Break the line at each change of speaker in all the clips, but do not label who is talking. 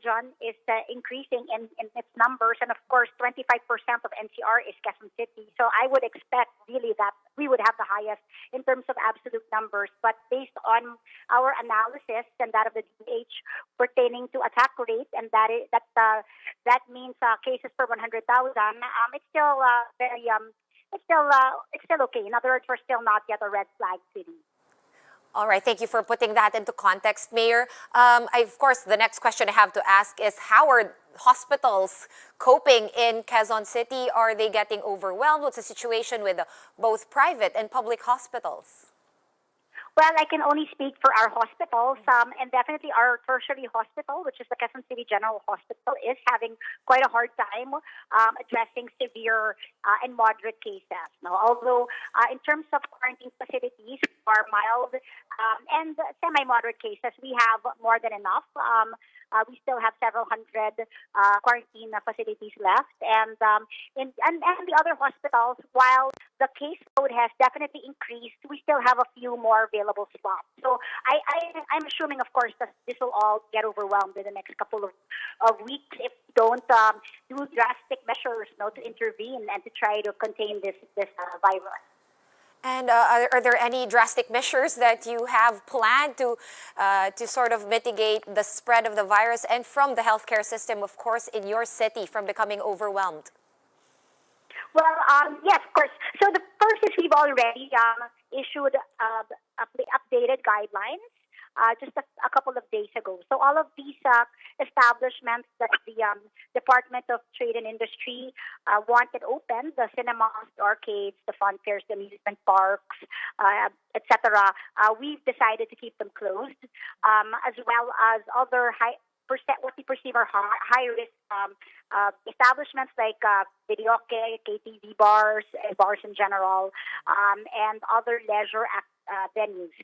region is increasing in its numbers, and of course, 25% of NCR is Quezon City. So I would expect really that we would have the highest in terms of absolute numbers. But based on our analysis and that of the DH pertaining to attack rate, and that means cases per 100,000, it's still it's still okay. In other words, we're still not yet a red flag city.
All right, thank you for putting that into context, Mayor. Of course, the next question I have to ask is, how are hospitals coping in Quezon City? Are they getting overwhelmed? What's the situation with both private and public hospitals?
Well, I can only speak for our hospitals, and definitely our tertiary hospital, which is the Quezon City General Hospital, is having quite a hard time addressing severe and moderate cases. Now, although in terms of quarantine facilities are mild and semi-moderate cases, we have more than enough. We still have several hundred quarantine facilities left, and the other hospitals, while the caseload has definitely increased, we still have a few more available slots. So I'm assuming, of course, that this will all get overwhelmed in the next couple of weeks if we don't do drastic measures, to intervene and to try to contain this virus.
And are there any drastic measures that you have planned to sort of mitigate the spread of the virus and from the healthcare system, of course, in your city from becoming overwhelmed?
Well, yes, of course. So the first is we've already issued updated guidelines just a couple of days ago. So all of these establishments that the Department of Trade and Industry wanted open, the cinemas, the arcades, the fun fairs, the amusement parks, etc., we've decided to keep them closed, as well as other what we perceive are high-risk establishments like videoke, KTV bars, and bars in general, and other leisure venues.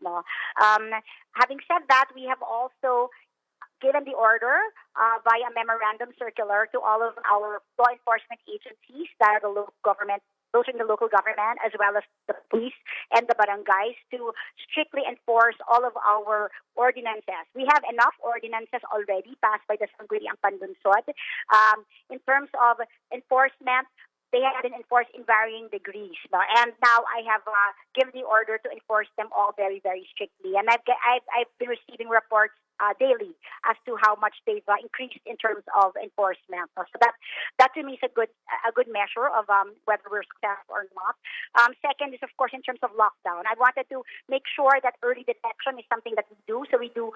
Having said that, we have also given the order via memorandum circular to all of our law enforcement agencies that are the local government, those in the local government, as well as the police and the barangays, to strictly enforce all of our ordinances. We have enough ordinances already passed by the Sangguniang Panlunsod. In terms of enforcement, they have been enforced in varying degrees. And now I have given the order to enforce them all very, very strictly. And I've been receiving reports daily as to how much they've increased in terms of enforcement. So that to me is a good measure of whether we're successful or not. Second is, of course, in terms of lockdown. I wanted to make sure that early detection is something that we do. So we do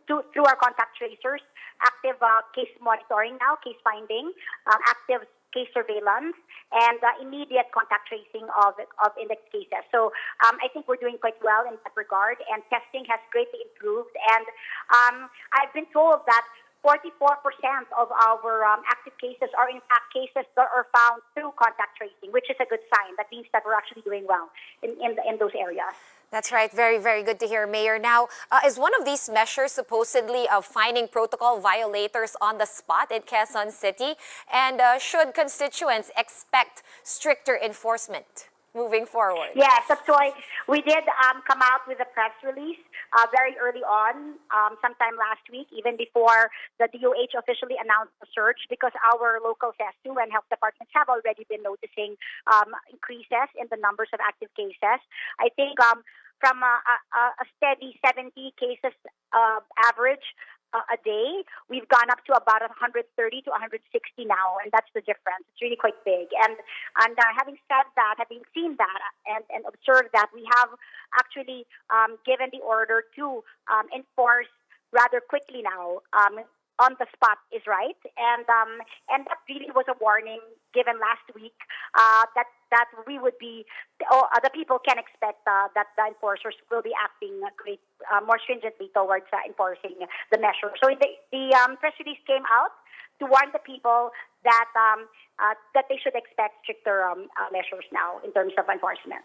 through our contact tracers, active case monitoring now, case finding, active case surveillance, and immediate contact tracing of index cases. So I think we're doing quite well in that regard, and testing has greatly improved. And I've been told that 44% of our active cases are in fact cases that are found through contact tracing, which is a good sign. That means that we're actually doing well in those areas.
That's right. Very, very good to hear, Mayor. Now, is one of these measures supposedly of finding protocol violators on the spot in Quezon City? And should constituents expect stricter enforcement moving forward?
Yes, that's why we did come out with a press release very early on, sometime last week, even before the DOH officially announced the surge, because our local CESU and health departments have already been noticing increases in the numbers of active cases. I think from a steady 70 cases average a day, we've gone up to about 130 to 160 now, and that's the difference. It's really quite big. And having said that, having seen that and observed that, we have actually given the order to enforce rather quickly now. On the spot is right, and that really was a warning given last week that we would be, the people can expect that the enforcers will be acting more stringently towards enforcing the measure. So the press release came out to warn the people that they should expect stricter measures now in terms of enforcement.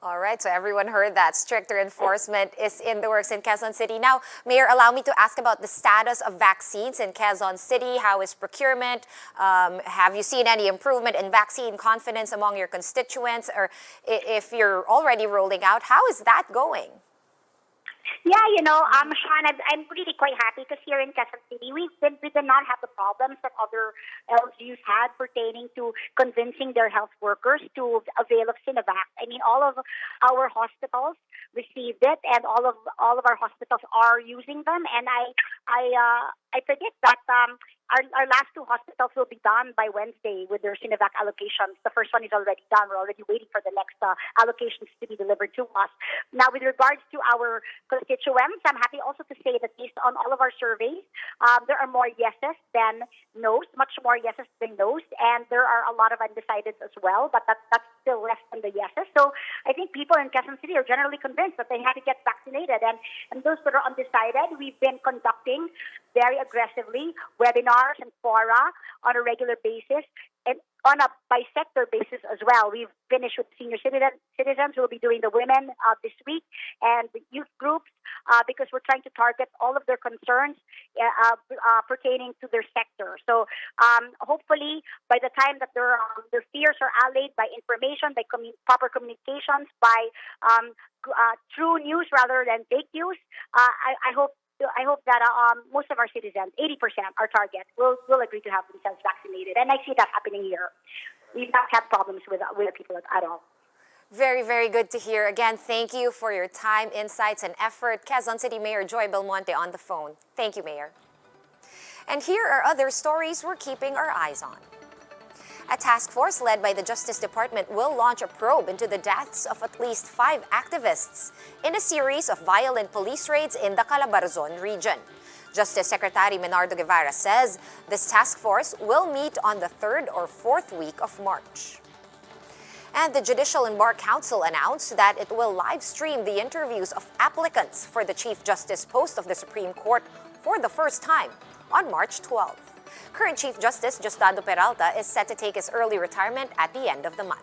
All right, so everyone heard that stricter enforcement is in the works in Quezon City. Now, Mayor, allow me to ask about the status of vaccines in Quezon City. How is procurement? Have you seen any improvement in vaccine confidence among your constituents? Or if you're already rolling out, how is that going?
Yeah, Sean, I'm really quite happy because here in Quezon City, we did not have the problems that other LGUs had pertaining to convincing their health workers to avail of Sinovac. I mean, all of our hospitals received it, and all of our hospitals are using them. And I predict that our last two hospitals will be done by Wednesday with their Sinovac allocations. The first one is already done. We're already waiting for the next allocations to be delivered to us. Now, with regards to our constituents, I'm happy also to say that based on all of our surveys, there are more yeses than no's, much more yeses than no's, and there are a lot of undecideds as well, but that's still less than the yeses. So I think people in Quezon City are generally convinced that they have to get vaccinated, and those that are undecided, we've been conducting very aggressively webinars and fora on a regular basis, and on a by-sector basis as well. We've finished with senior citizens. We'll be doing the women this week and the youth groups because we're trying to target all of their concerns pertaining to their sector. So hopefully by the time that their fears are allayed by information, by proper communications, by true news rather than fake news, I hope that most of our citizens, 80%, our target, will agree to have themselves vaccinated. And I see that happening here. We've not had problems with people at all.
Very, very good to hear. Again, thank you for your time, insights, and effort. Quezon City Mayor Joy Belmonte on the phone. Thank you, Mayor. And here are other stories we're keeping our eyes on. A task force led by the Justice Department will launch a probe into the deaths of at least 5 activists in a series of violent police raids in the Calabarzon region. Justice Secretary Menardo Guevara says this task force will meet on the 3rd or 4th week of March. And the Judicial and Bar Council announced that it will live stream the interviews of applicants for the Chief Justice post of the Supreme Court for the first time on March 12th. Current Chief Justice Diosdado Peralta is set to take his early retirement at the end of the month.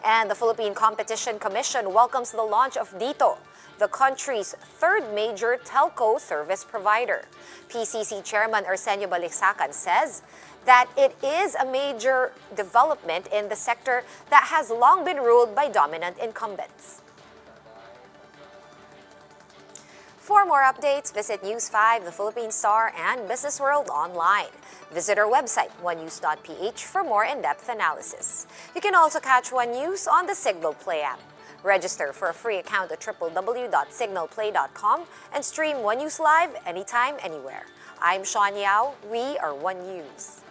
And the Philippine Competition Commission welcomes the launch of DITO, the country's 3rd major telco service provider. PCC Chairman Arsenio Balisacan says that it is a major development in the sector that has long been ruled by dominant incumbents. For more updates, visit News 5, The Philippine Star, and Business World online. Visit our website, onenews.ph, for more in-depth analysis. You can also catch One News on the Signal Play app. Register for a free account at www.signalplay.com and stream One News Live anytime, anywhere. I'm Sean Yao. We are One News.